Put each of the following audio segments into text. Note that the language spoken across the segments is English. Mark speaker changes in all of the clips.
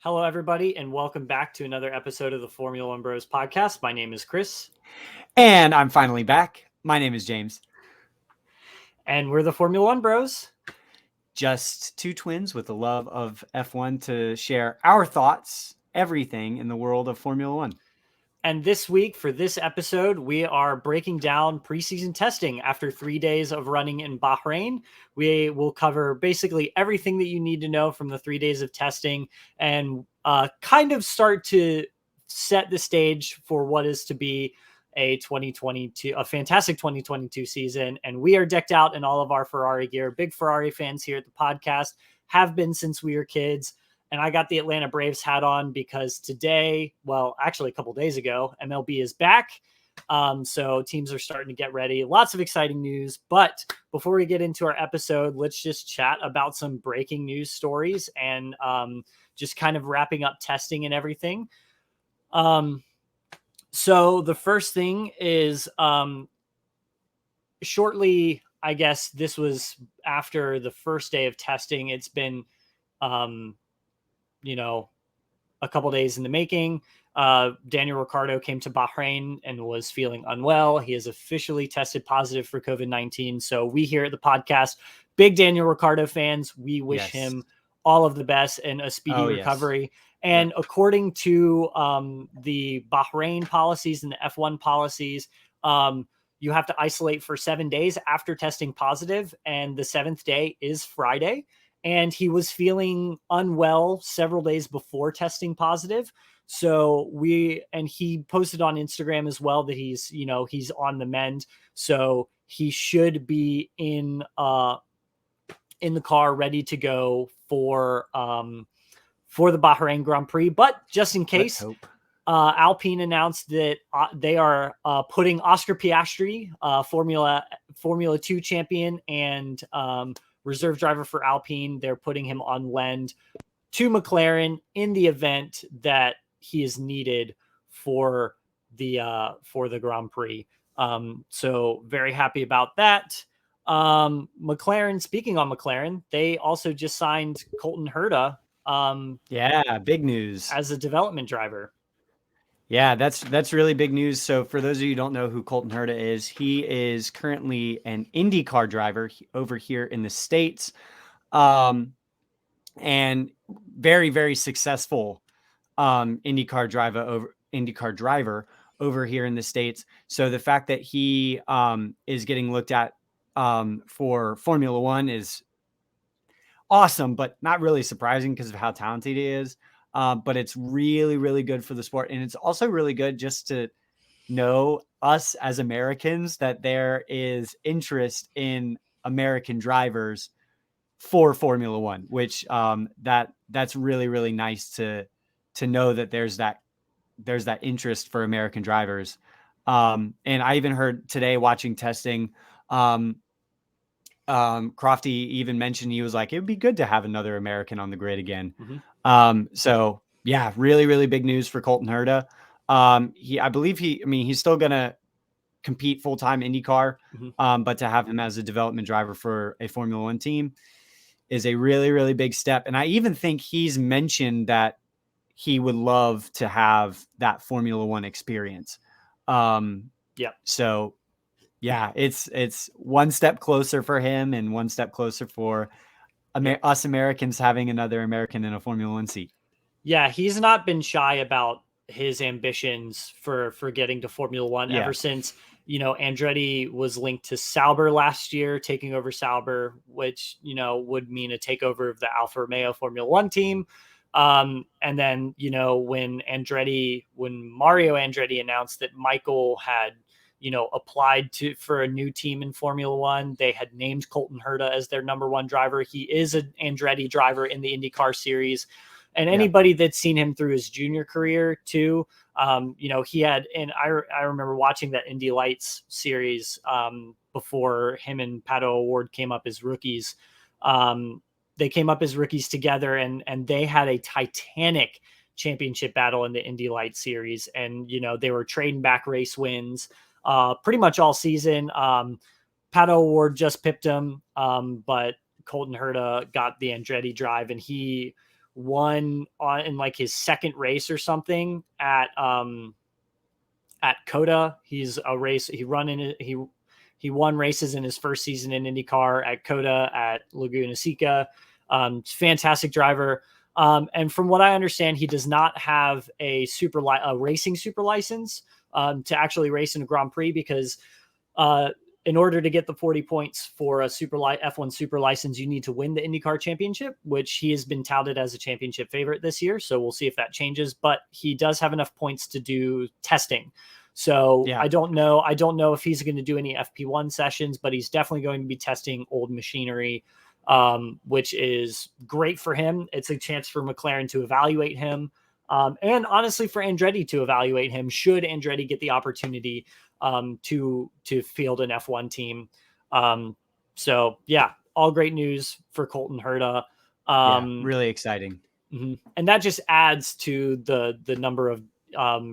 Speaker 1: Hello, everybody, and welcome back to another episode of the Formula One Bros podcast. My name is Chris.
Speaker 2: And I'm finally back. My name is James.
Speaker 1: And we're the Formula One Bros.
Speaker 2: Just two twins with a love of F1 to share our thoughts, everything in the world of Formula One.
Speaker 1: And this week, for this episode, we are breaking down preseason testing after 3 days of running in Bahrain. We will cover basically everything that you need to know from the 3 days of testing and kind of start to set the stage for what is to be a fantastic 2022 season. And we are decked out in all of our Ferrari gear. Big Ferrari fans here at the podcast, have been since we were kids. And I got the Atlanta Braves hat on because today, well, actually a couple days ago, MLB is back. So teams are starting to get ready. Lots of exciting news. But before we get into our episode, let's just chat about some breaking news stories and just kind of wrapping up testing and everything. So the first thing is shortly, I guess this was after the first day of testing. It's been a couple days in the making. Daniel Ricciardo came to Bahrain and was feeling unwell. He has officially tested positive for COVID-19. So we here at the podcast, big Daniel Ricciardo fans, we wish him all of the best and a speedy recovery. Yes. And according to the Bahrain policies and the F1 policies, you have to isolate for 7 days after testing positive, and the 7th day is Friday. And he was feeling unwell several days before testing positive. So he posted on Instagram as well that he's on the mend. So he should be in the car ready to go for the Bahrain Grand Prix. But just in case, Alpine announced that they are putting Oscar Piastri, Formula 2 champion and reserve driver for Alpine. They're putting him on lend to McLaren in the event that he is needed for the Grand Prix. So very happy about that. McLaren, speaking on McLaren, they also just signed Colton Herta.
Speaker 2: Big news.
Speaker 1: As a development driver.
Speaker 2: Yeah, that's really big news. So for those of you who don't know who Colton Herta is, he is currently an IndyCar driver over here in the States. And very, very successful IndyCar driver over here in the States. So the fact that he is getting looked at for Formula One is awesome, but not really surprising because of how talented he is. But it's really, really good for the sport. And it's also really good just to know us as Americans that there is interest in American drivers for Formula One, which that's really, really nice to know that there's that interest for American drivers. And I even heard today watching testing, Crofty even mentioned, he was like, it would be good to have another American on the grid again. Mm-hmm. So yeah, really, really big news for Colton Herta. I believe he's still going to compete full-time IndyCar, mm-hmm. But to have him as a development driver for a Formula One team is a really, really big step. And I even think he's mentioned that he would love to have that Formula One experience. So yeah, it's one step closer for him and one step closer for us Americans having another American in a Formula One seat.
Speaker 1: Yeah, he's not been shy about his ambitions for getting to Formula One ever since, Andretti was linked to Sauber last year, taking over Sauber, which, would mean a takeover of the Alfa Romeo Formula One team. And then, when Mario Andretti announced that Michael had, applied for a new team in Formula One, they had named Colton Herta as their number one driver. He is an Andretti driver in the IndyCar series. And anybody that's seen him through his junior career too, he had, and I remember watching that Indy Lights series before him and Pato O'Ward came up as rookies. They came up as rookies together, and they had a titanic championship battle in the Indy Lights series. And, they were trading back race wins pretty much all season. Pato O'Ward just pipped him, but Colton Herta got the Andretti drive, and he won in like his second race or something at Coda. He's a race he won races in his first season in IndyCar at Coda, at Laguna Seca. Fantastic driver. And from what I understand, he does not have a racing super license to actually race in a Grand Prix, because in order to get the 40 points for a F1 super license, you need to win the IndyCar championship, which he has been touted as a championship favorite this year. So we'll see if that changes, but he does have enough points to do testing. So
Speaker 2: Yeah.
Speaker 1: I don't know if he's going to do any FP1 sessions, but he's definitely going to be testing old machinery, which is great for him. It's a chance for McLaren to evaluate him. And honestly, for Andretti to evaluate him, should Andretti get the opportunity to field an F1 team. So yeah, all great news for Colton Herta.
Speaker 2: Really exciting.
Speaker 1: And that just adds to the number of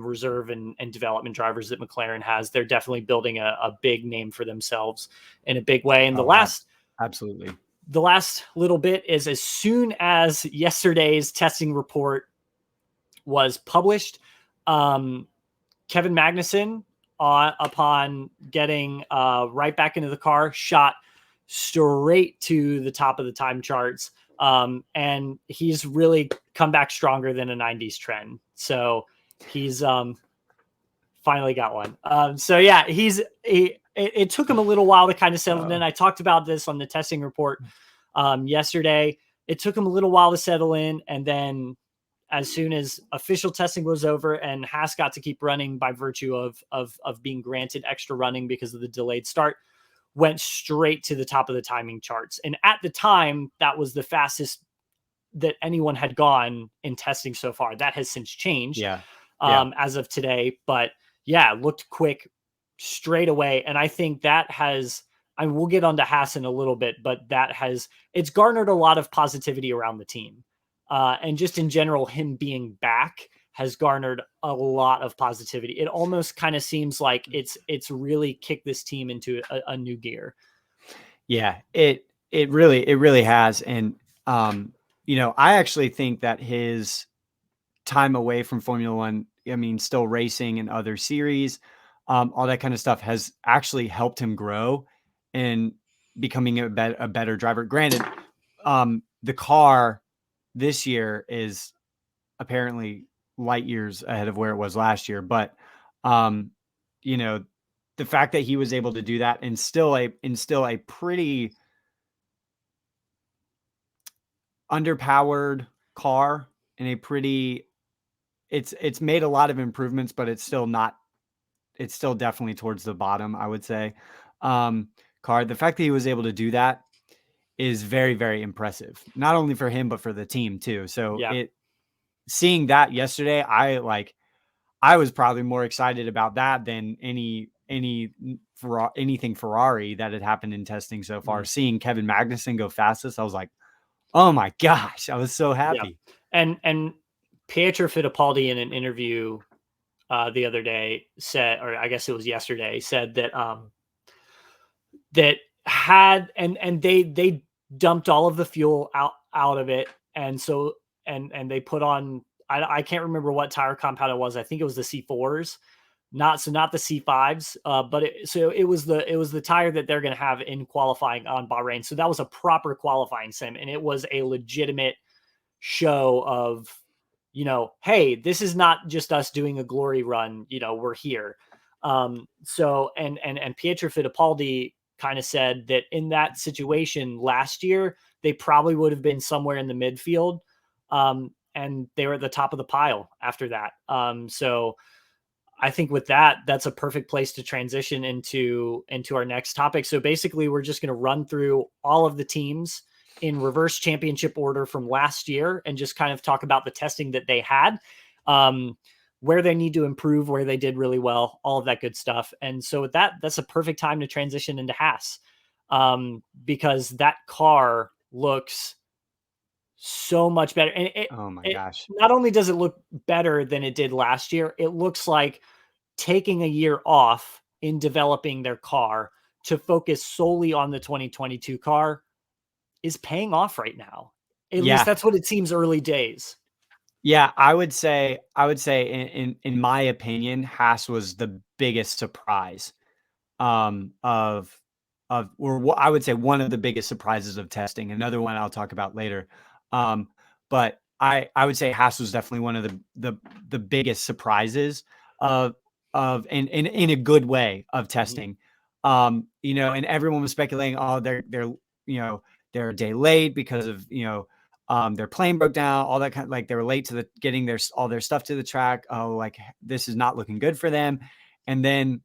Speaker 1: reserve and development drivers that McLaren has. They're definitely building a big name for themselves in a big way. And
Speaker 2: absolutely.
Speaker 1: The last little bit is, as soon as yesterday's testing report was published, Kevin Magnussen, upon getting right back into the car, shot straight to the top of the time charts. And he's really come back stronger than a 90s trend. So he's finally got one. So yeah, it took him a little while to kind of settle in. I talked about this on the testing report yesterday. It took him a little while to settle in, and then as soon as official testing was over and Haas got to keep running by virtue of being granted extra running because of the delayed start, went straight to the top of the timing charts. And at the time, that was the fastest that anyone had gone in testing so far. That has since changed as of today. But yeah, looked quick straight away. And I think that has, and we'll get onto Haas in a little bit, but it's garnered a lot of positivity around the team. And just in general, him being back has garnered a lot of positivity. It almost kind of seems like it's really kicked this team into a new gear.
Speaker 2: Yeah, it really has. And, I actually think that his time away from Formula One, I mean, still racing in other series, all that kind of stuff has actually helped him grow and becoming a better driver. Granted, the car this year is apparently light years ahead of where it was last year, but the fact that he was able to do that and still instill a pretty underpowered car in a pretty, it's made a lot of improvements, but it's still definitely towards the bottom, I would say. Car, the fact that he was able to do that is very, very impressive, not only for him, but for the team too. So seeing that yesterday, I was probably more excited about that than anything Ferrari that had happened in testing so far. Seeing Kevin Magnussen go fastest, I was like, oh my gosh, I was so happy.
Speaker 1: Yeah. And Pietro Fittipaldi, in an interview the other day, said, or I guess it was yesterday, said that they dumped all of the fuel out of it, and so and they put on, I can't remember what tire compound it was. I think it was the C4s, not the C5s, but it was the tire that they're going to have in qualifying on Bahrain. So that was a proper qualifying sim, and it was a legitimate show of, hey, this is not just us doing a glory run. We're here. So Pietro Fittipaldi kind of said that in that situation last year, they probably would have been somewhere in the midfield. And they were at the top of the pile after that. So I think with that, that's a perfect place to transition into our next topic. So basically, we're just going to run through all of the teams in reverse championship order from last year and just kind of talk about the testing that they had, where they need to improve, where they did really well, all of that good stuff. And so with that, that's a perfect time to transition into Haas, because that car looks so much better. And
Speaker 2: oh my gosh.
Speaker 1: Not only does it look better than it did last year, it looks like taking a year off in developing their car to focus solely on the 2022 car is paying off right now. At least
Speaker 2: Yeah.
Speaker 1: that's what it seems early days.
Speaker 2: Yeah, I would say in my opinion, Haas was the biggest surprise of I would say one of the biggest surprises of testing. Another one I'll talk about later. But I would say Haas was definitely one of the biggest surprises of in a good way of
Speaker 1: Mhm.
Speaker 2: testing. And everyone was speculating, oh, they're a day late because of their plane broke down, all that kind of, like, they were late to getting all their stuff to the track. Oh, like, this is not looking good for them. And then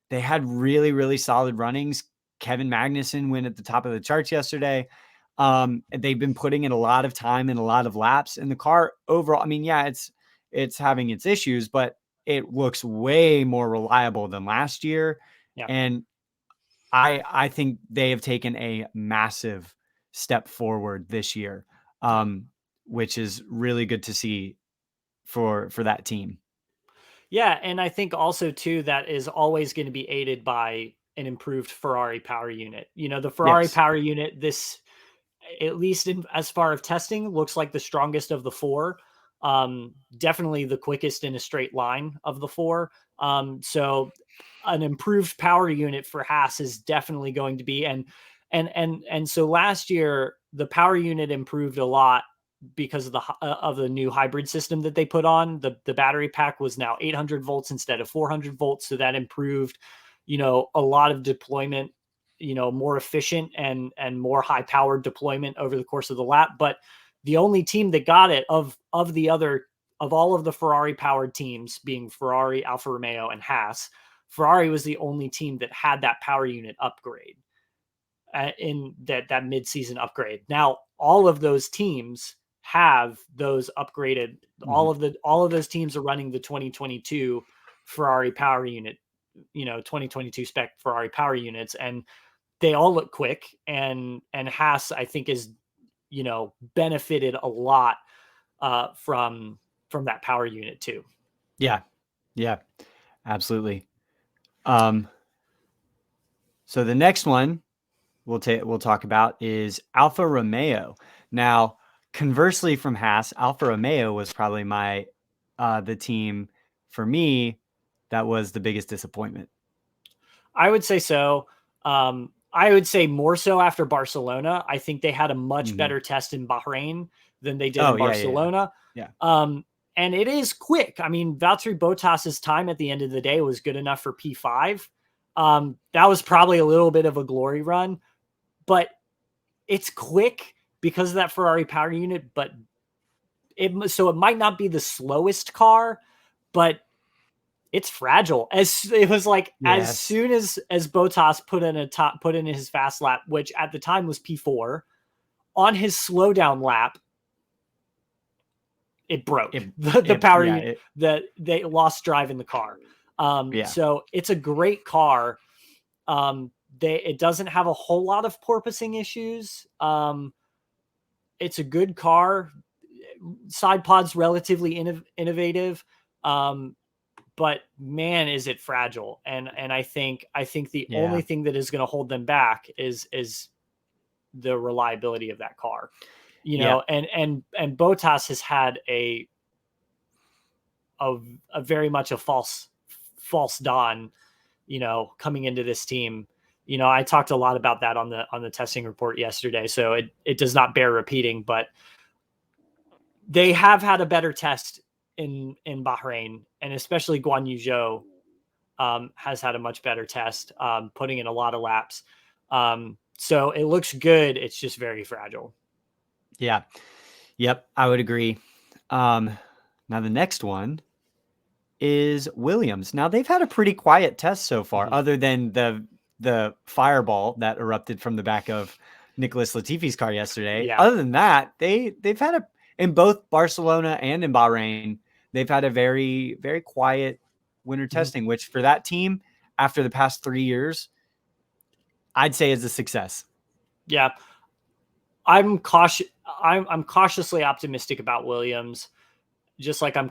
Speaker 2: they had really, really solid runnings. Kevin Magnussen went at the top of the charts yesterday. They've been putting in a lot of time and a lot of laps in the car overall. I mean, yeah, it's having its issues, but it looks way more reliable than last year.
Speaker 1: Yeah.
Speaker 2: And I think they have taken a massive step forward this year,
Speaker 1: Yeah.
Speaker 2: which is really good to see for that team.
Speaker 1: Yeah, and I think also too that is always going to be aided by an improved Ferrari power unit. The Ferrari
Speaker 2: Yes.
Speaker 1: power unit, this, at least in as far as testing, looks like the strongest of the four. Definitely the quickest in a straight line of the four. So an improved power unit for Haas is definitely going to be, and so last year the power unit improved a lot because of the new hybrid system that they put on. The battery pack was now 800 volts instead of 400 volts, so that improved a lot of deployment, more efficient and more high powered deployment over the course of the lap. But the only team that got it of all of the Ferrari powered teams, being Ferrari, Alfa Romeo, and Haas, Ferrari was the only team that had that power unit upgrade, in that mid-season upgrade. Now, all of those teams have those upgraded.
Speaker 2: Mhm.
Speaker 1: All of those teams are running the 2022 Ferrari power unit, 2022 spec Ferrari power units, and they all look quick. And Haas, I think, is benefited a lot from that power unit too.
Speaker 2: Yeah. Yeah. Absolutely. Um, so the next one we'll talk about is Alfa Romeo. Now, conversely from Haas, Alfa Romeo was probably the team for me that was the biggest disappointment.
Speaker 1: I would say so. I would say more so after Barcelona. I think they had a much
Speaker 2: Mm-hmm.
Speaker 1: better test in Bahrain than they did
Speaker 2: Oh
Speaker 1: in
Speaker 2: yeah, yeah, yeah,
Speaker 1: Barcelona.
Speaker 2: yeah.
Speaker 1: And it is quick. I mean, Valtteri Bottas's time at the end of the day was good enough for P5. That was probably a little bit of a glory run, but it's quick because of that Ferrari power unit. But it might not be the slowest car, but it's fragile. As it was like, as
Speaker 2: Yes.
Speaker 1: soon as Bottas put in his fast lap, which at the time was P4, on his slowdown lap, it broke.
Speaker 2: It
Speaker 1: The
Speaker 2: it
Speaker 1: power
Speaker 2: yeah,
Speaker 1: unit, that they lost drive in the car.
Speaker 2: yeah.
Speaker 1: So it's a great car. It doesn't have a whole lot of porpoising issues. It's a good car. Side pod's relatively innovative. Um, but man, is it fragile. And I think the only
Speaker 2: Yeah.
Speaker 1: thing that is going to hold them back is the reliability of that car.
Speaker 2: Yeah.
Speaker 1: And Bottas has had a, a very much a false dawn, coming into this team. I talked a lot about that on the testing report yesterday, so it does not bear repeating, but they have had a better test in Bahrain, and especially Guan Yu Zhou has had a much better test, putting in a lot of laps. So it looks good. It's just very fragile.
Speaker 2: Yeah. Yep, I would agree. Now the next one is Williams. Now they've had a pretty quiet test so far,
Speaker 1: Mhm.
Speaker 2: other than the fireball that erupted from the back of Nicholas Latifi's car yesterday.
Speaker 1: Yeah.
Speaker 2: Other than that, they've had in both Barcelona and in Bahrain, they've had a very, very quiet winter
Speaker 1: Mhm.
Speaker 2: testing, which for that team after the past 3 years, I'd say is a success.
Speaker 1: Yeah. I'm cautious. I'm cautiously optimistic about Williams, just like I'm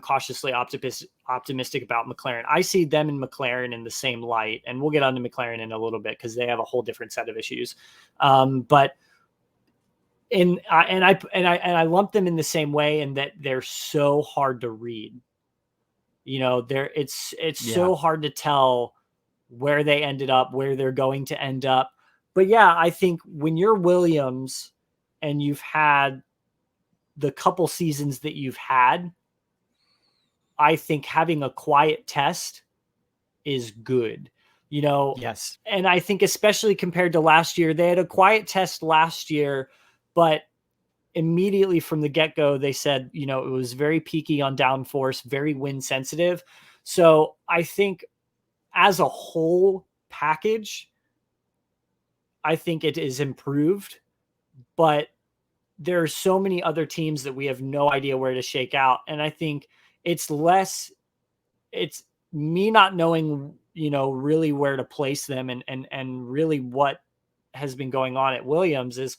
Speaker 1: cautiously optimistic about McLaren. I see them and McLaren in the same light, and we'll get on to McLaren in a little bit because they have a whole different set of issues. But And I lump them in the same way in that they're so hard to read. It's
Speaker 2: Yeah.
Speaker 1: so hard to tell where they ended up, where they're going to end up. But yeah, I think when you're Williams and you've had the couple seasons that you've had, I think having a quiet test is good.
Speaker 2: Yes.
Speaker 1: And I think especially compared to last year, they had a quiet test last year, but immediately from the get-go they said, it was very peaky on downforce, very wind sensitive. So I think as a whole package, I think it is improved, but there are so many other teams that we have no idea where to shake out. And I think it's it's me not knowing, really where to place them, and really what has been going on at Williams is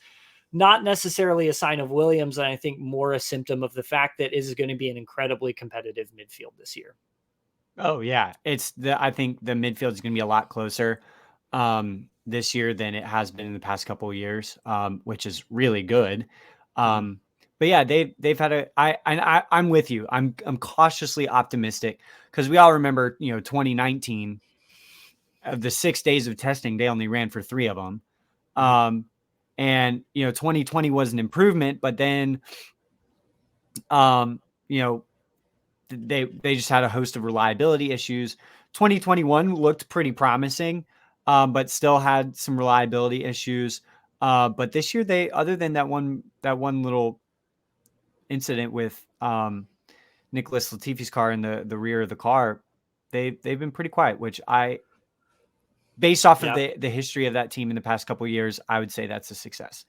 Speaker 1: not necessarily a sign of Williams. And I think more a symptom of the fact that it is going to be an incredibly competitive midfield this year.
Speaker 2: Oh yeah, I think the midfield is going to be a lot closer this year than it has been in the past couple of years, which is really good.
Speaker 1: Mhm.
Speaker 2: But yeah, they've had I'm with you. I'm cautiously optimistic because we all remember 2019, of the 6 days of testing they only ran for 3 of them,
Speaker 1: Mhm.
Speaker 2: and 2020 was an improvement, but then um, you know they just had a host of reliability issues. 2021 looked pretty promising, but still had some reliability issues. But this year, they other than that one little incident with Nicholas Latifi's car in the rear of the car, they've been pretty quiet. Which based off of
Speaker 1: Yeah.
Speaker 2: the history of that team in the past couple of years, I would say that's a success.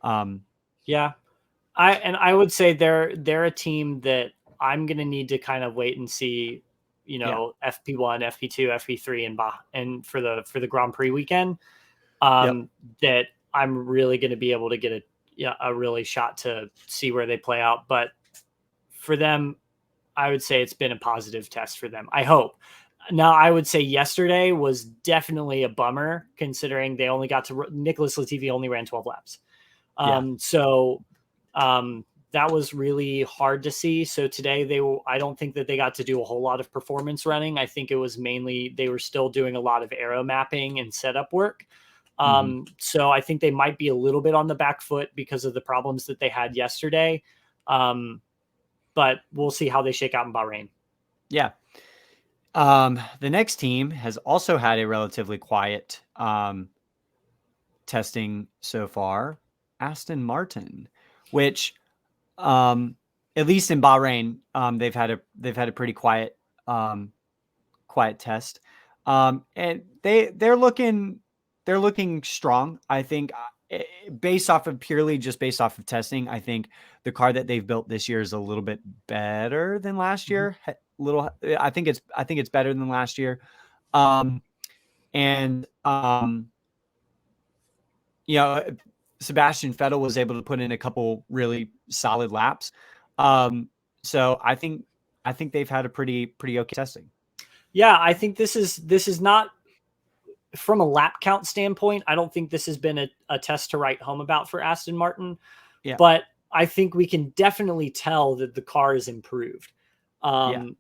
Speaker 2: Um,
Speaker 1: Yeah. I would say they're a team that I'm going to need to kind of wait and see,
Speaker 2: yeah.
Speaker 1: FP1, FP2, FP3, and for the Grand Prix weekend,
Speaker 2: Yep.
Speaker 1: that I'm really going to be able to get a really shot to see where they play out. But for them, I would say it's been a positive test for them. I hope. Now, I would say yesterday was definitely a bummer considering they only got to Nicholas Latifi only ran 12 laps.
Speaker 2: Yeah.
Speaker 1: So that was really hard to see. So today I don't think that they got to do a whole lot of performance running. I think it was mainly they were still doing a lot of aero mapping and setup work.
Speaker 2: Hmm.
Speaker 1: So I think they might be a little bit on the back foot because of the problems that they had yesterday. Um, but we'll see how they shake out in Bahrain.
Speaker 2: Yeah. The next team has also had a relatively quiet testing so far, Aston Martin, which um, at least in Bahrain, they've had a pretty um, quiet test, and they're looking strong. I think based off of testing, I think the car that they've built this year is a little bit better than last
Speaker 1: Mm-hmm.
Speaker 2: year. I think it's better than last year. Um, and you know, Sebastian Vettel was able to put in a couple really solid laps. Um, so I think they've had a pretty okay testing.
Speaker 1: Yeah, I think this is not from a lap count standpoint. I don't think this has been a test to write home about for Aston Martin,
Speaker 2: Yeah,
Speaker 1: but I think we can definitely tell that the car is improved.
Speaker 2: yeah,
Speaker 1: Um,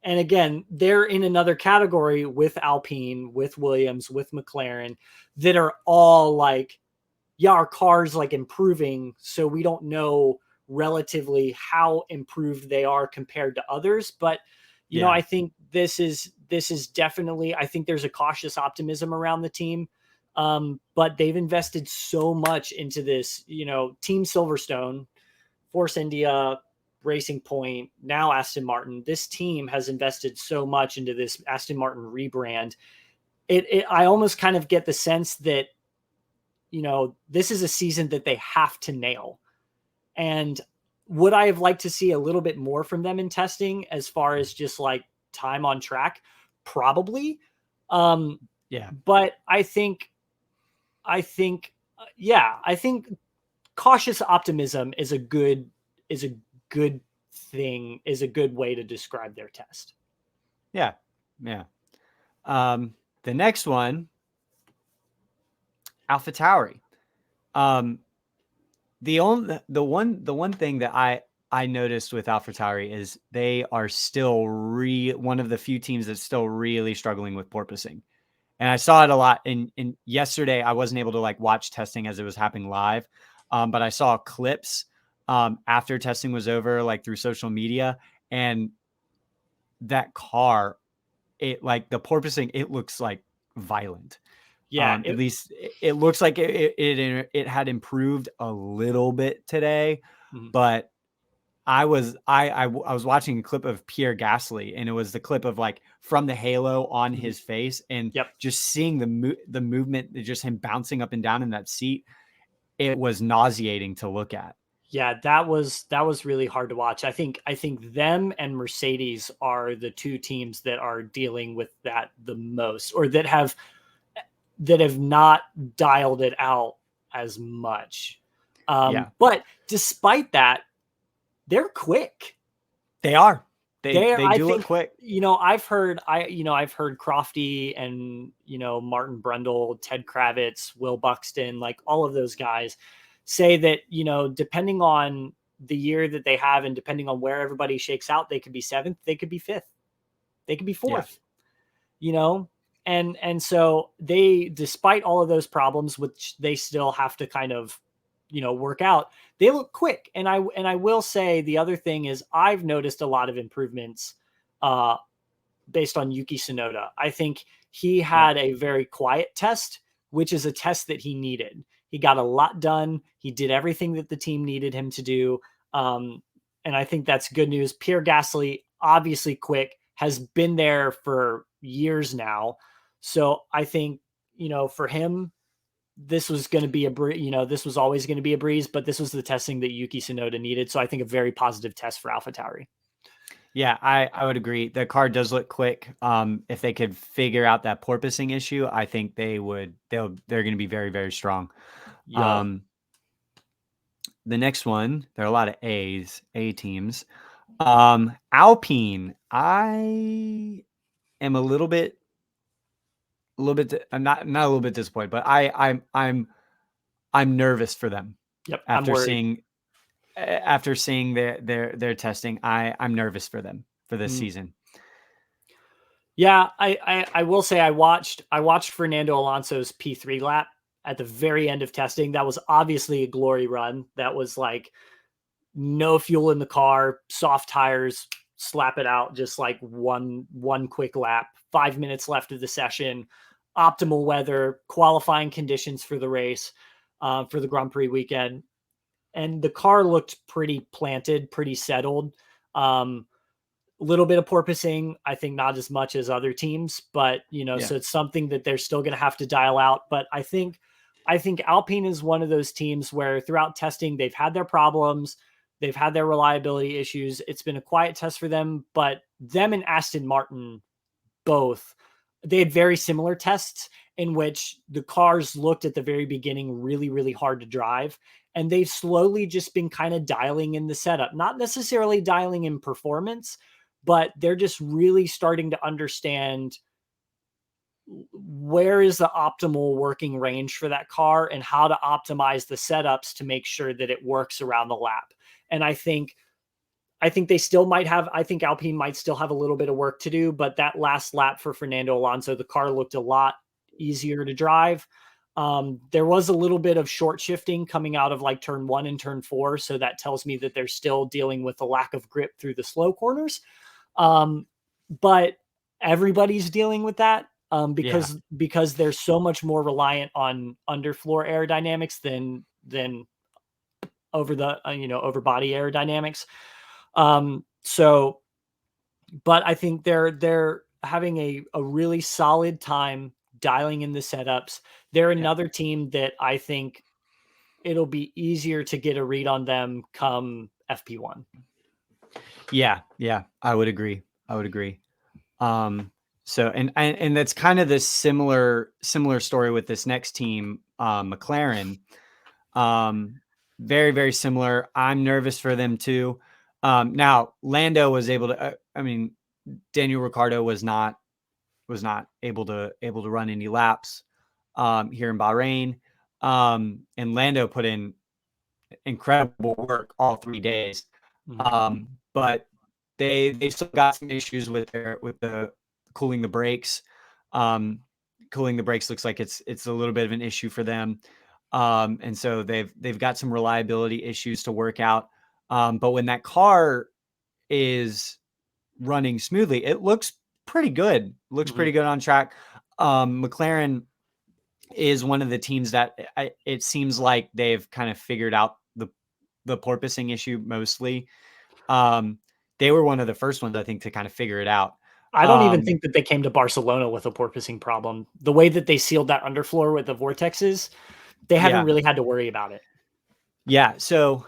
Speaker 1: and again, they're in another category with Alpine, with Williams, with McLaren that are all like, yeah, our car's like improving. So we don't know relatively how improved they are compared to others. But,
Speaker 2: yeah,
Speaker 1: I think this is definitely, I think there's a cautious optimism around the team. But they've invested so much into this, Team Silverstone, Force India, Racing Point, now Aston Martin. This team has invested so much into this Aston Martin rebrand. I almost kind of get the sense that, this is a season that they have to nail. And would I have liked to see a little bit more from them in testing as far as just like time on track? Probably. Um,
Speaker 2: yeah,
Speaker 1: but yeah, I think cautious optimism is a good thing, is a good way to describe their test.
Speaker 2: yeah, yeah. The next one, AlphaTauri. Um, the one thing that I noticed with AlphaTauri is they are still one of the few teams that's still really struggling with porpoising. And I saw it a lot in yesterday. I wasn't able to like watch testing as it was happening live. But I saw clips after testing was over, like through social media, and that car, it like the porpoising, it looks like violent.
Speaker 1: Yeah,
Speaker 2: At least it looks like it had improved a little bit today,
Speaker 1: mhm.
Speaker 2: but I was watching a clip of Pierre Gasly, and it was the clip of like from the halo on
Speaker 1: Mhm.
Speaker 2: his face, and
Speaker 1: Yep.
Speaker 2: just seeing the movement, just him bouncing up and down in that seat. It was nauseating to look at.
Speaker 1: Yeah, that was really hard to watch. I think them and Mercedes are the two teams that are dealing with that the most, or that have not dialed it out as much.
Speaker 2: Yeah,
Speaker 1: But despite that, they're quick.
Speaker 2: they are.
Speaker 1: They're,
Speaker 2: They
Speaker 1: I
Speaker 2: do look
Speaker 1: think,
Speaker 2: quick.
Speaker 1: I've heard Crofty and, Martin Brundle, Ted Kravitz, Will Buxton, like all of those guys say that, depending on the year that they have and depending on where everybody shakes out, they could be seventh, they could be fifth, they could be
Speaker 2: Yeah,
Speaker 1: fourth, you know? And so they, despite all of those problems, which they still have to kind of, work out, they look quick. And I will say the other thing is I've noticed a lot of improvements uh based on Yuki Tsunoda. I think he
Speaker 2: yeah,
Speaker 1: had a very quiet test, which is a test that he needed. He got a lot done. He did everything that the team needed him to do. Um, and I think that's good news. Pierre Gasly, obviously quick, has been there for years now. So I think, for him, this was going to be this was always going to be a breeze, but this was the testing that Yuki Tsunoda needed. So I think a very positive test for AlphaTauri.
Speaker 2: yeah. I would agree. The car does look quick. If they could figure out that porpoising issue, I think they would. They're going to be very, very strong.
Speaker 1: Yup.
Speaker 2: Um, the next one, there are a lot of A teams. Alpine. I am I'm not a little bit disappointed, but I'm nervous for them
Speaker 1: Yep. I'm
Speaker 2: after
Speaker 1: worried.
Speaker 2: seeing their testing. I'm nervous for them for this
Speaker 1: Mm.
Speaker 2: season.
Speaker 1: Yeah, I will say I watched Fernando Alonso's P3 lap at the very end of testing. That was obviously a glory run. That was like no fuel in the car, soft tires, slap it out, just like one quick lap. 5 minutes left of the session, optimal weather, qualifying conditions for the race, for the Grand Prix weekend, and the car looked pretty planted, pretty settled. A little bit of porpoising, I think not as much as other teams, but
Speaker 2: Yeah,
Speaker 1: so it's something that they're still going to have to dial out. But I think Alpine is one of those teams where throughout testing they've had their problems, they've had their reliability issues. It's been a quiet test for them, but them and Aston Martin both, they had very similar tests in which the cars looked at the very beginning really, really hard to drive. And they've slowly just been kind of dialing in the setup, not necessarily dialing in performance, but they're just really starting to understand where is the optimal working range for that car and how to optimize the setups to make sure that it works around the lap. And I think they still might have, I think Alpine might still have a little bit of work to do, but that last lap for Fernando Alonso, the car looked a lot easier to drive. There was a little bit of short shifting coming out of like turn one and turn four. So that tells me that they're still dealing with the lack of grip through the slow corners. Um, but everybody's dealing with that
Speaker 2: yeah,
Speaker 1: because they're so much more reliant on underfloor aerodynamics than over body aerodynamics. So, but I think they're having a really solid time dialing in the setups. They're
Speaker 2: yeah,
Speaker 1: another team that I think it'll be easier to get a read on them come FP1.
Speaker 2: yeah, yeah. I would agree. I would agree. Um, so and that's kind of this similar story with this next team, McLaren. Very, very similar. I'm nervous for them too. Now Lando was able to. I mean, Daniel Ricciardo was not able to run any laps here in Bahrain. And Lando put in incredible work all 3 days.
Speaker 1: Mhm.
Speaker 2: But they still got some issues with the cooling the brakes. Cooling the brakes looks like it's a little bit of an issue for them. And so they've got some reliability issues to work out. But when that car is running smoothly, it looks pretty good. Looks
Speaker 1: Mhm.
Speaker 2: pretty good on track. McLaren is one of the teams that it seems like they've kind of figured out the porpoising issue mostly. Um, they were one of the first ones, I think, to kind of figure it out.
Speaker 1: I don't even
Speaker 2: Um,
Speaker 1: think that they came to Barcelona with a porpoising problem. The way that they sealed that underfloor with the vortexes, they haven't
Speaker 2: yeah,
Speaker 1: really had to worry about it.
Speaker 2: yeah. So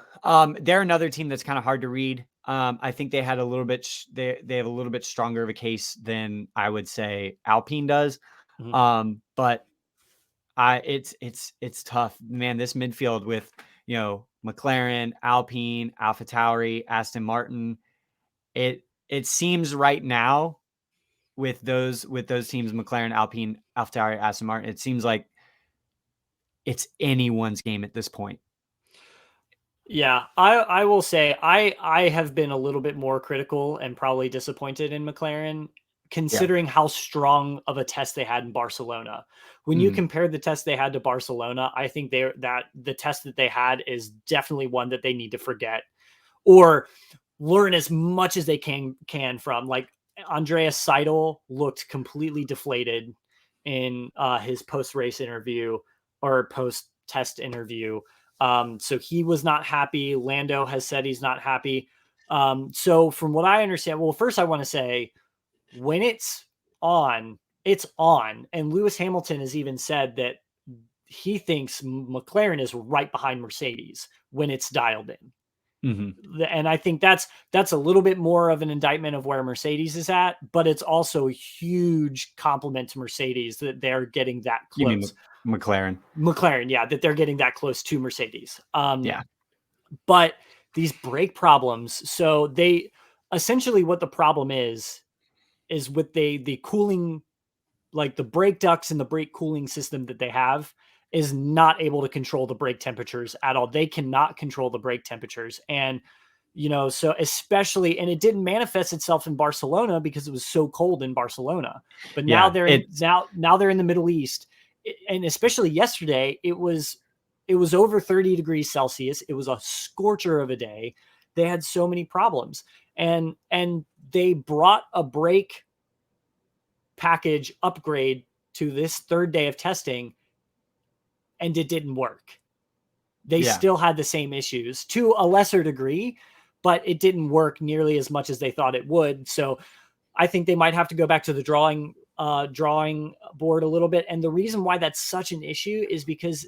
Speaker 2: they're another team that's kind of hard to read. I think they had a little bit. They have a little bit stronger of a case than I would say Alpine does.
Speaker 1: Mhm.
Speaker 2: But it's tough, man. This midfield with McLaren, Alpine, AlphaTauri, Aston Martin. It seems right now with those teams, McLaren, Alpine, AlphaTauri, Aston Martin. It seems like it's anyone's game at this point.
Speaker 1: Yeah, I will say I have been a little bit more critical and probably disappointed in McLaren,
Speaker 2: Yeah.
Speaker 1: considering how strong of a test they had in Barcelona. When you
Speaker 2: Mhm.
Speaker 1: compare the test they had to Barcelona, I think that the test that they had is definitely one that they need to forget or learn as much as they can from. Like Andreas Seidel looked completely deflated in his post race interview or post test interview. So he was not happy. Lando has said he's not happy. So from what I understand, well, first I want to say when it's on. And Lewis Hamilton has even said that he thinks McLaren is right behind Mercedes when it's dialed in.
Speaker 2: Mhm.
Speaker 1: And I think that's a little bit more of an indictment of where Mercedes is at, but it's also a huge compliment to Mercedes that they're getting that
Speaker 2: You mean
Speaker 1: close.
Speaker 2: McLaren?
Speaker 1: McLaren, yeah, that they're getting that close to Mercedes.
Speaker 2: Yeah.
Speaker 1: But these brake problems, so they essentially what the problem is with the cooling, like the brake ducts and the brake cooling system that they have is not able to control the brake temperatures at all. They cannot control the brake temperatures. And, so especially, and it didn't manifest itself in Barcelona because it was so cold in Barcelona. But now
Speaker 2: Yeah.
Speaker 1: they're in
Speaker 2: It's
Speaker 1: now they're in the Middle East. And especially yesterday, it was over 30 degrees Celsius. It was a scorcher of a day. They had so many problems. And they brought a brake package upgrade to this third day of testing and it didn't work. They
Speaker 2: yeah.
Speaker 1: still had the same issues to a lesser degree, but it didn't work nearly as much as they thought it would. So I think they might have to go back to the drawing board a little bit. And the reason why that's such an issue is because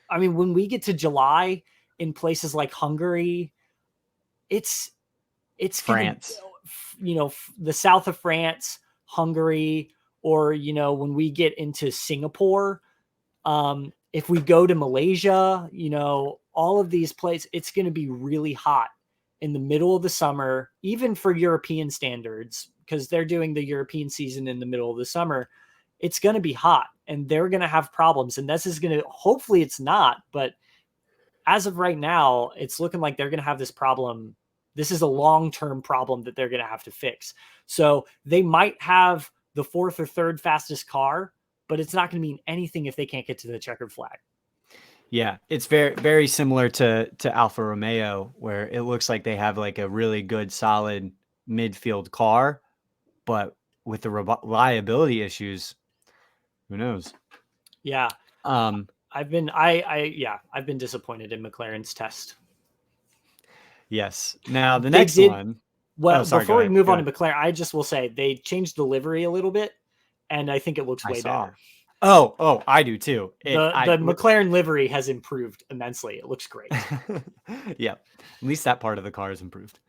Speaker 1: I mean, when we get to July in places like Hungary, it's gonna,
Speaker 2: France.
Speaker 1: the south of France, Hungary, or when we get into Singapore, if we go to Malaysia, all of these places, it's going to be really hot in the middle of the summer, even for European standards, because they're doing the European season in the middle of the summer. It's going to be hot and they're going to have problems. And this is going to, hopefully, it's not, but as of right now, it's looking like they're going to have this problem. This is a long term problem that they're going to have to fix. So they might have the fourth or third fastest car, but it's not going to mean anything if they can't get to the checkered flag.
Speaker 2: Yeah, it's very very similar to Alfa Romeo, where it looks like they have like a really good solid midfield car, but with the reliability issues, who knows?
Speaker 1: Yeah.
Speaker 2: Um,
Speaker 1: I've been disappointed in McLaren's test.
Speaker 2: yes. Now the
Speaker 1: They
Speaker 2: next
Speaker 1: did
Speaker 2: one. Oh,
Speaker 1: well
Speaker 2: sorry. Go
Speaker 1: before we
Speaker 2: ahead.
Speaker 1: move
Speaker 2: Go
Speaker 1: on
Speaker 2: ahead.
Speaker 1: to McLaren. I just will say they changed the livery a little bit, and I think it looks
Speaker 2: I
Speaker 1: way
Speaker 2: saw.
Speaker 1: better.
Speaker 2: Oh, I do too.
Speaker 1: The McLaren livery has improved immensely. It looks great.
Speaker 2: Yeah. At least that part of the car is improved.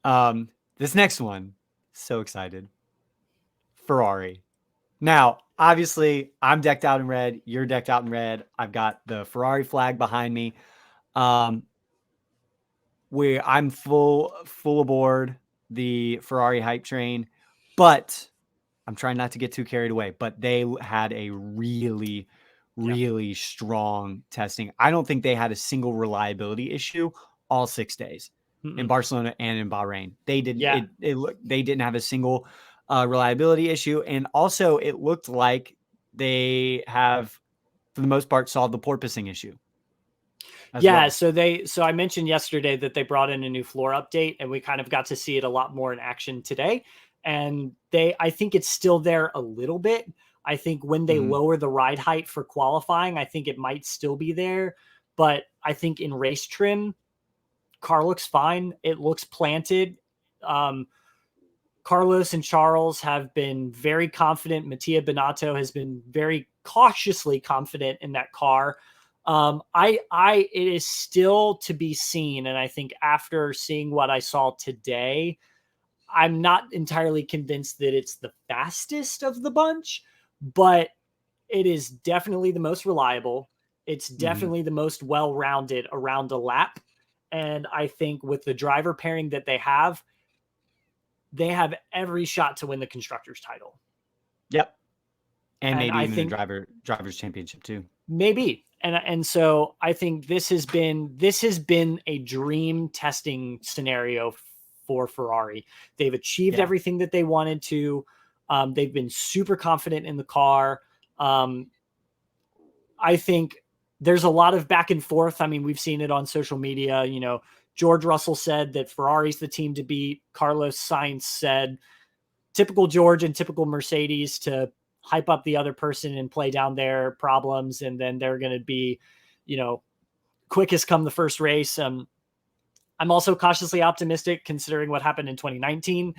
Speaker 2: This next one, so excited. Ferrari. Now, obviously, I'm decked out in red. You're decked out in red. I've got the Ferrari flag behind me. Um, where I'm full aboard the Ferrari hype train, but I'm trying not to get too carried away. But they had a really, really strong testing. I don't think they had a single reliability issue all 6 days in Barcelona and in Bahrain. They didn't.
Speaker 1: Yeah.
Speaker 2: They didn't have a single reliability issue, and also it looked like they have, for the most part, solved the porpoising issue.
Speaker 1: Yeah,
Speaker 2: Well.
Speaker 1: so I mentioned yesterday that they brought in a new floor update, and we kind of got to see it a lot more in action today. And I think it's still there a little bit. I think when they lower the ride height for qualifying, I think it might still be there. But I think in race trim, car looks fine. It looks planted. Carlos and Charles have been very confident. Mattia Binotto has been very cautiously confident in that car. It is still to be seen. And I think after seeing what I saw today, I'm not entirely convinced that it's the fastest of the bunch, but it is definitely the most reliable. It's definitely the most well-rounded around a lap. And I think with the driver pairing that they have every shot to win the constructors title.
Speaker 2: Yep. And maybe
Speaker 1: I
Speaker 2: even
Speaker 1: think
Speaker 2: the drivers championship too.
Speaker 1: Maybe. And so I think this has been a dream testing scenario for Ferrari. They've achieved everything that they wanted to. They've been super confident in the car. I think there's a lot of back and forth. I mean, we've seen it on social media. You know, George Russell said that Ferrari's the team to beat. Carlos Sainz said, typical George and typical Mercedes, to hype up the other person and play down their problems. And then they're going to be, you know, quickest come the first race. I'm also cautiously optimistic considering what happened in 2019.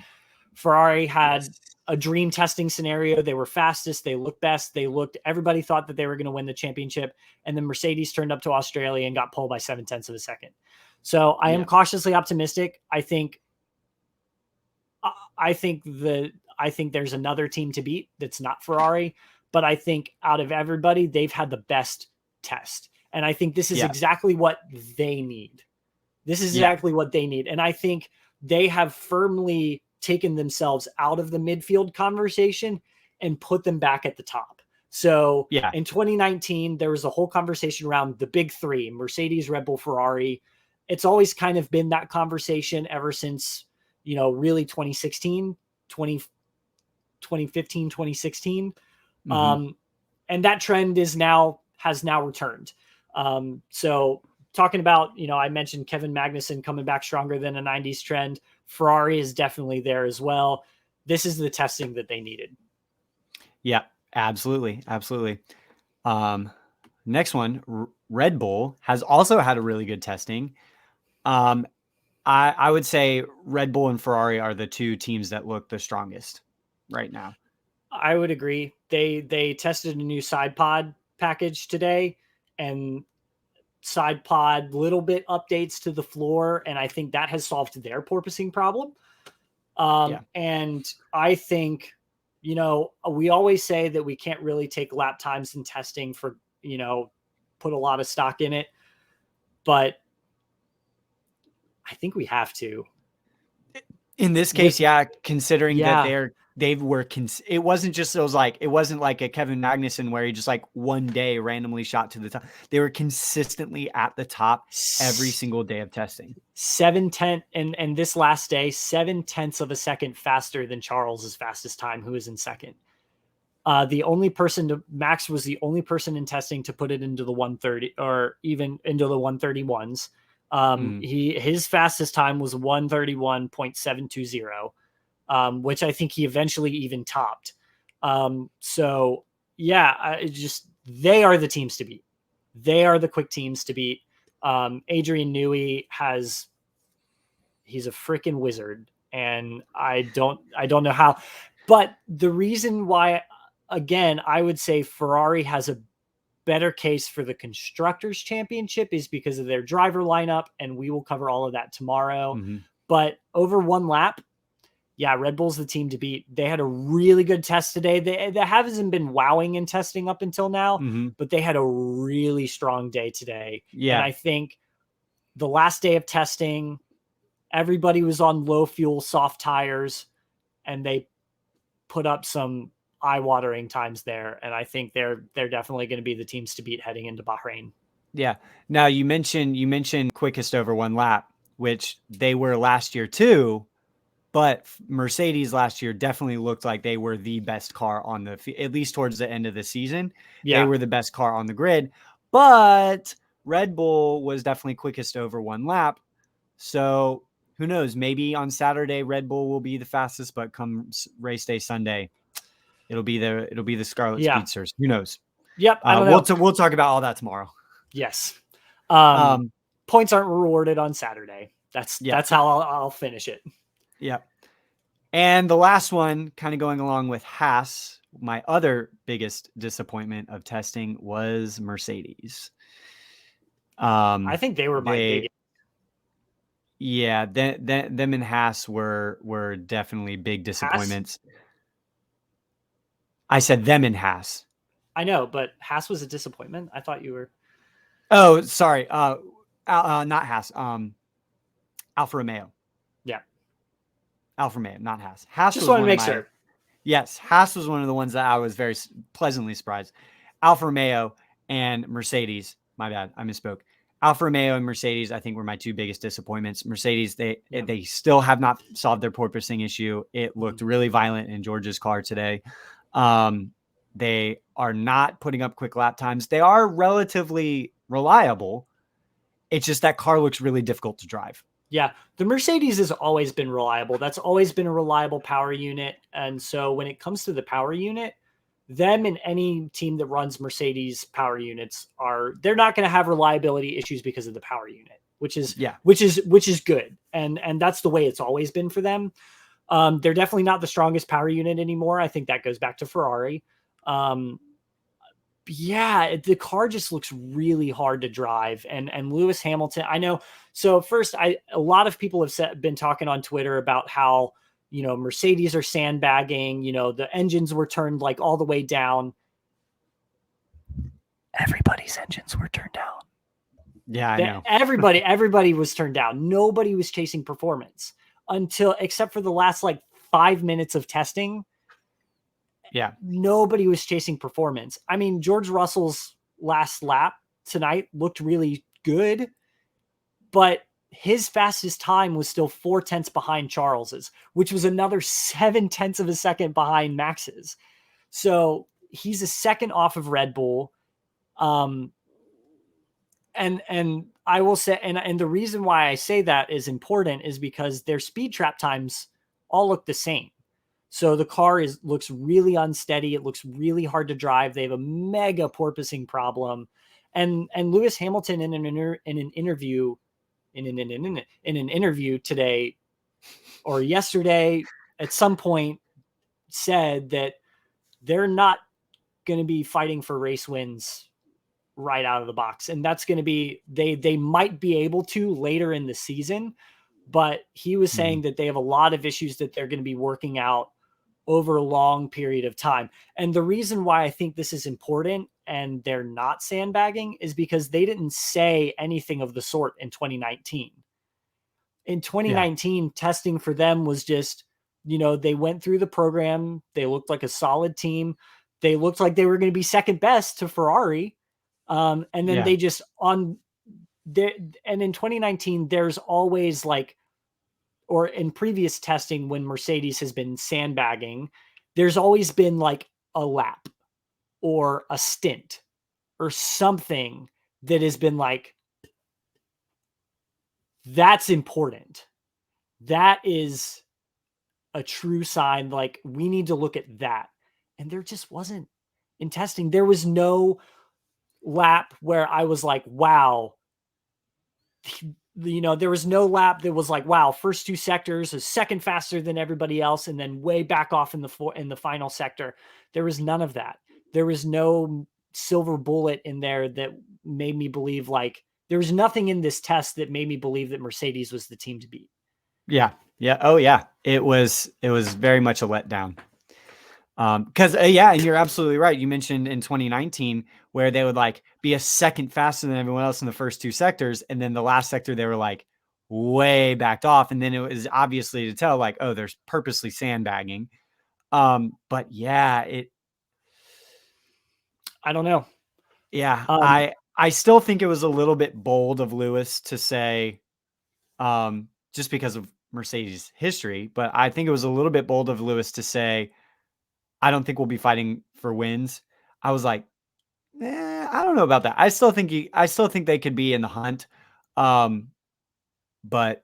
Speaker 1: Ferrari had a dream testing scenario. They were fastest. They looked best. Everybody thought that they were going to win the championship. And then Mercedes turned up to Australia and got pole by 0.7 of a second. So I am cautiously optimistic. I think there's another team to beat that's not Ferrari, but I think out of everybody, they've had the best test. And I think this is exactly what they need. This is exactly what they need. And I think they have firmly taken themselves out of the midfield conversation and put them back at the top. So in 2019, there was a whole conversation around the big three: Mercedes, Red Bull, Ferrari. It's always kind of been that conversation ever since, you know, really 2016, 2015, 2016. And that trend has now returned. So talking about, you know, I mentioned Kevin Magnussen coming back stronger than a 90s trend. Ferrari is definitely there as well. This is the testing that they needed.
Speaker 2: Yeah, absolutely. Absolutely. Next one, Red Bull has also had a really good testing. I would say Red Bull and Ferrari are the two teams that look the strongest right now.
Speaker 1: I would agree. They tested a new side pod package today, and side pod little bit updates to the floor, and I think that has solved their porpoising problem. And I think, you know, we always say that we can't really take lap times in testing for, you know, put a lot of stock in it, but I think we have to.
Speaker 2: In this case, considering that it wasn't just it wasn't like a Kevin Magnussen where he just like one day randomly shot to the top. They were consistently at the top every single day of testing.
Speaker 1: 7/10 and this last day, 0.7 of a second faster than Charles's fastest time, who was in second. Max was the only person in testing to put it into the 130 or even into the 131s. His fastest time was 131.720, which I think he eventually even topped. So yeah, they are the teams to beat. They are the quick teams to beat. Adrian Newey he's a freaking wizard, and I don't know how, but the reason why, again, I would say Ferrari has a better case for the Constructors' Championship is because of their driver lineup, and we will cover all of that tomorrow. But over one lap, Red Bull's the team to beat. They had a really good test today. They hasn't been wowing in testing up until now, but they had a really strong day today. And I think the last day of testing, everybody was on low fuel, soft tires, and they put up some eye-watering times there, and I think they're definitely going to be the teams to beat heading into Bahrain.
Speaker 2: Yeah. Now you mentioned quickest over one lap, which they were last year too, but Mercedes last year definitely looked like they were the best car on the, at least towards the end of the season. They
Speaker 1: Yeah.
Speaker 2: were the best car on the grid, but Red Bull was definitely quickest over one lap. So who knows? Maybe on Saturday Red Bull will be the fastest, but come race day Sunday, it'll be the Scarlet
Speaker 1: Yeah.
Speaker 2: Speedsters. Who knows?
Speaker 1: Yep. I don't
Speaker 2: We'll
Speaker 1: know.
Speaker 2: we'll talk about all that tomorrow.
Speaker 1: Yes.
Speaker 2: Um,
Speaker 1: Points aren't rewarded on Saturday. That's how I'll finish it.
Speaker 2: Yeah. And the last one, kind of going along with Haas, my other biggest disappointment of testing was Mercedes.
Speaker 1: I think they were my biggest.
Speaker 2: Yeah, them and Haas were definitely big disappointments. Haas? I said them and Haas.
Speaker 1: I know, but Haas was a disappointment. I thought you were.
Speaker 2: Oh, sorry. Not Haas. Alfa Romeo.
Speaker 1: Yeah.
Speaker 2: Alfa Romeo, not Haas. Haas
Speaker 1: just
Speaker 2: was
Speaker 1: want to make sure.
Speaker 2: Yes, Haas was one of the ones that I was very pleasantly surprised. Alfa Romeo and Mercedes. My bad, I misspoke. Alfa Romeo and Mercedes, I think, were my two biggest disappointments. Mercedes, they still have not solved their porpoising issue. It looked really violent in George's car today. They are not putting up quick lap times. They are relatively reliable. It's just that car looks really difficult to drive.
Speaker 1: Yeah, the Mercedes has always been reliable. That's always been a reliable power unit. And so when it comes to the power unit, them and any team that runs Mercedes power units they're not going to have reliability issues because of the power unit, which is good. And that's the way it's always been for them. They're definitely not the strongest power unit anymore. I think that goes back to Ferrari. Yeah, the car just looks really hard to drive. And Lewis Hamilton, I know. So first, a lot of people have been talking on Twitter about how, Mercedes are sandbagging, the engines were turned like all the way down. Everybody's engines were turned down.
Speaker 2: Yeah, I know.
Speaker 1: Everybody was turned down. Nobody was chasing performance except for the last 5 minutes of testing.
Speaker 2: Yeah.
Speaker 1: Nobody was chasing performance. I mean, George Russell's last lap tonight looked really good, but his fastest time was still 0.4 behind Charles's, which was another 0.7 of a second behind Max's. So he's a second off of Red Bull. And I will say, and the reason why I say that is important is because their speed trap times all look the same. So the car looks really unsteady. It looks really hard to drive. They have a mega porpoising problem. And Lewis Hamilton in an interview today or yesterday at some point said that they're not going to be fighting for race wins right out of the box. And that's going to be, they might be able to later in the season, but he was saying that they have a lot of issues that they're going to be working out over a long period of time. And the reason why I think this is important and they're not sandbagging is because they didn't say anything of the sort in 2019. In 2019, testing for them was just, they went through the program. They looked like a solid team. They looked like they were going to be second best to Ferrari. And then they just and in 2019, there's always or in previous testing when Mercedes has been sandbagging, there's always been a lap or a stint or something that has been that's important. That is a true sign. We need to look at that. And there just wasn't in testing. There was no lap where I was like, wow, there was no lap that was like, wow, first two sectors is second faster than everybody else, and then way back off in the final sector. There was none of that. There was no silver bullet in there that made me believe there was nothing in this test that made me believe that Mercedes was the team to beat.
Speaker 2: Yeah. Yeah. Oh yeah. It was very much a letdown. Because and you're absolutely right. You mentioned in 2019 where they would be a second faster than everyone else in the first two sectors, and then the last sector they were way backed off, and then it was obviously to tell oh, they're purposely sandbagging. But yeah,
Speaker 1: I don't know.
Speaker 2: yeah,
Speaker 1: Um,
Speaker 2: I still think it was a little bit bold of Lewis to say, just because of Mercedes history, but I think it was a little bit bold of Lewis to say, I don't think we'll be fighting for wins. I was like, I don't know about that. I still think they could be in the hunt. Um, but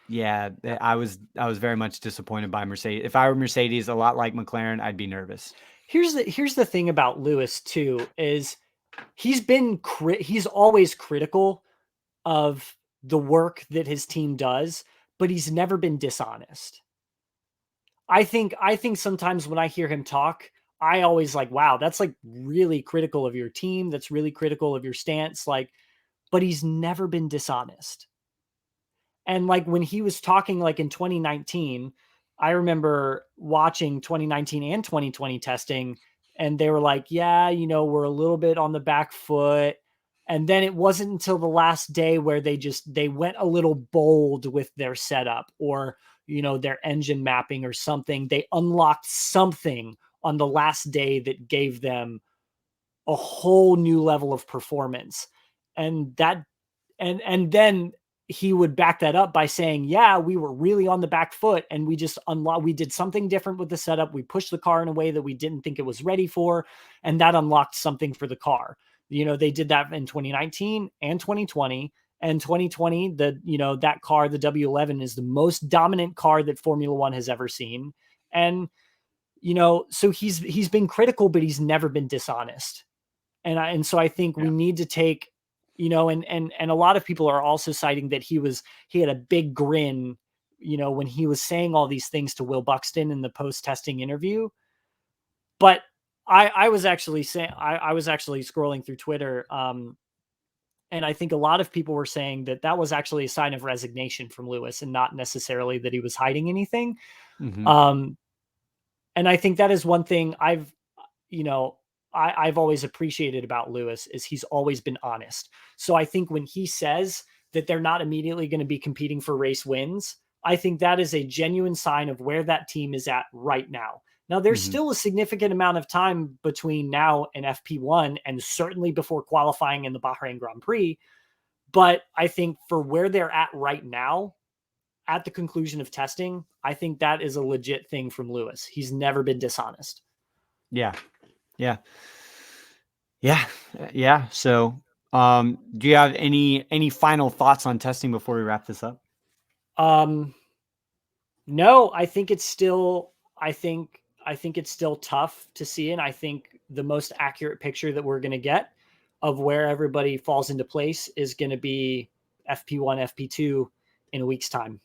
Speaker 2: yeah, I was very much disappointed by Mercedes. If I were Mercedes, a lot like McLaren, I'd be nervous.
Speaker 1: here's the thing about Lewis too is he's always critical of the work that his team does, but he's never been dishonest. I think sometimes when I hear him talk, I always like, wow, that's like really critical of your team. That's really critical of your stance. Like, but he's never been dishonest. And like when he was talking like in 2019, I remember watching 2019 and 2020 testing, and they were like, yeah, we're a little bit on the back foot. And then it wasn't until the last day where they went a little bold with their setup or their engine mapping or something. They unlocked something on the last day that gave them a whole new level of performance. And that and then he would back that up by saying, yeah, we were really on the back foot and we did something different with the setup. We pushed the car in a way that we didn't think it was ready for, and that unlocked something for the car. They did that in 2019 and 2020. And 2020, that car, the W11, is the most dominant car that Formula One has ever seen. And so he's been critical, but he's never been dishonest. And so I think we
Speaker 2: Yeah.
Speaker 1: need to take, and a lot of people are also citing that he had a big grin, when he was saying all these things to Will Buxton in the post testing interview. But I was actually saying, I was actually scrolling through Twitter, and I think a lot of people were saying that that was actually a sign of resignation from Lewis and not necessarily that he was hiding anything.
Speaker 2: Mm-hmm.
Speaker 1: Um, and I think that is one thing you know, I've always appreciated about Lewis is he's always been honest. So I think when he says that they're not immediately going to be competing for race wins, I think that is a genuine sign of where that team is at right now. Now, there's
Speaker 2: Mm-hmm.
Speaker 1: still a significant amount of time between now and FP1, and certainly before qualifying in the Bahrain Grand Prix. But I think for where they're at right now, at the conclusion of testing, I think that is a legit thing from Lewis. He's never been dishonest.
Speaker 2: Yeah. Yeah. Yeah. Yeah. So, do you have any final thoughts on testing before we wrap this up?
Speaker 1: Um, No, I think it's still I think it's still tough to see, and I think the most accurate picture that we're going to get of where everybody falls into place is going to be FP1, FP2 in a week's time.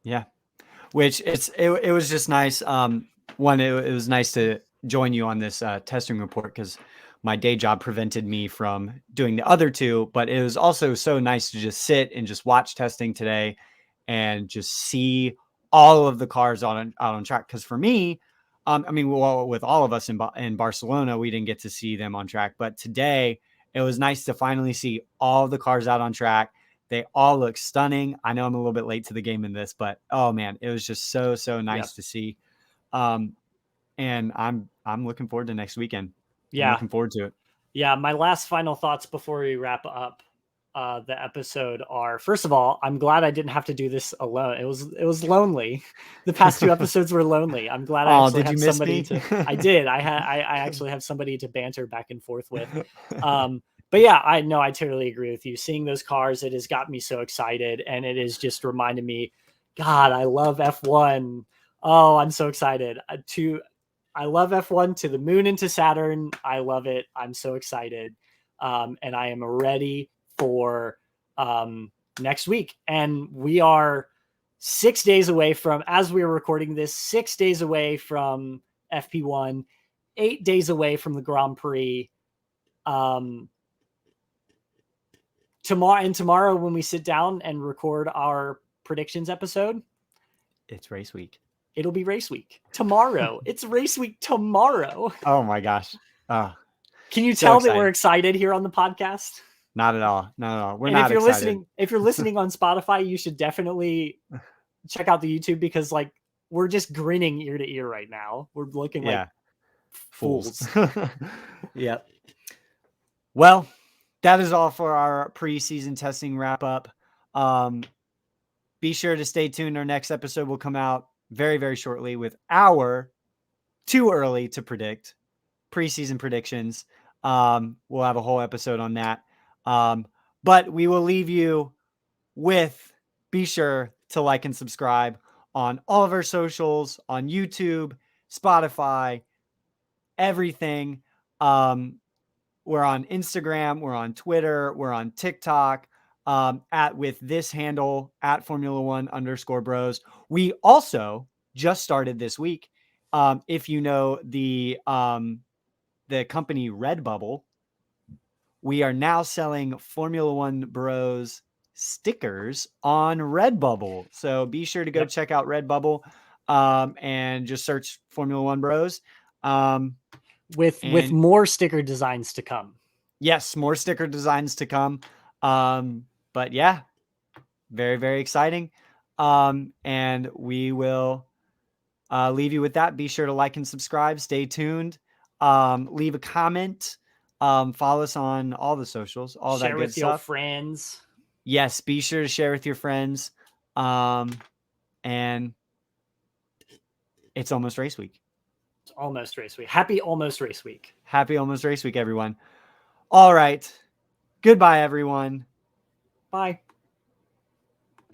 Speaker 2: Yeah. Which it was just nice. One, it was nice to join you on this testing report because my day job prevented me from doing the other two. But it was also so nice to just sit and just watch testing today and just see all of the cars out on track. Because for me, I mean, well, with all of us in Barcelona, we didn't get to see them on track, but today it was nice to finally see all the cars out on track. They all look stunning. I know I'm a little bit late to the game in this, but oh man, it was just so
Speaker 1: Yeah.
Speaker 2: nice to see. Um, and I'm looking forward to next weekend. I'm
Speaker 1: Yeah.
Speaker 2: looking forward to it.
Speaker 1: Yeah, my last final thoughts before we wrap up the episode are: first of all, I'm glad I didn't have to do this alone. It was lonely. The past two episodes were lonely. I'm glad I
Speaker 2: Oh,
Speaker 1: actually
Speaker 2: did you
Speaker 1: had
Speaker 2: miss
Speaker 1: somebody
Speaker 2: me?
Speaker 1: to. I did. I actually have somebody to banter back and forth with. But yeah, I know I totally agree with you. Seeing those cars, it has got me so excited, and it has just reminded me, God, I love F1. Oh, I'm so excited to I love F1 to the moon and to Saturn. I love it. I'm so excited. And I am ready for next week. And we are 6 days away from, as we are recording this, 6 days away from FP1, 8 days away from the Grand Prix. Um, tomorrow, when we sit down and record our predictions episode,
Speaker 2: It's race week.
Speaker 1: it'll be race week. Tomorrow. It's race week tomorrow.
Speaker 2: Oh my gosh. Oh,
Speaker 1: Can you
Speaker 2: so
Speaker 1: tell that we're
Speaker 2: excited.
Speaker 1: excited here on the podcast?
Speaker 2: Not at all. Not at all. We're
Speaker 1: And if
Speaker 2: not
Speaker 1: you're
Speaker 2: excited.
Speaker 1: listening, if you're listening on Spotify, you should definitely check out the YouTube because like we're just grinning ear to ear right now. We're looking like fools.
Speaker 2: Yep. Well, that is all for our preseason testing wrap up. Be sure to stay tuned. Our next episode will come out very, very shortly with our too early to predict preseason predictions. We'll have a whole episode on that. But we will leave you with, be sure to like and subscribe on all of our socials, on YouTube, Spotify, everything. We're on Instagram, we're on Twitter, we're on TikTok, with this handle at Formula1_bros. We also just started this week. If you know the company Redbubble, we are now selling Formula One Bros stickers on Redbubble. So be sure to go check out Redbubble, and just search Formula One Bros.
Speaker 1: With more sticker designs to come.
Speaker 2: Yes, more sticker designs to come. But yeah, very, very exciting. And we will leave you with that. Be sure to like and subscribe. Stay tuned. Leave a comment. Follow us on all the socials, all
Speaker 1: share
Speaker 2: that good
Speaker 1: with
Speaker 2: stuff.
Speaker 1: Your friends.
Speaker 2: Yes, be sure to share with your friends. And it's almost race week.
Speaker 1: It's almost race week. Happy almost race week.
Speaker 2: Happy almost race week, everyone. All right. Goodbye, everyone.
Speaker 1: Bye.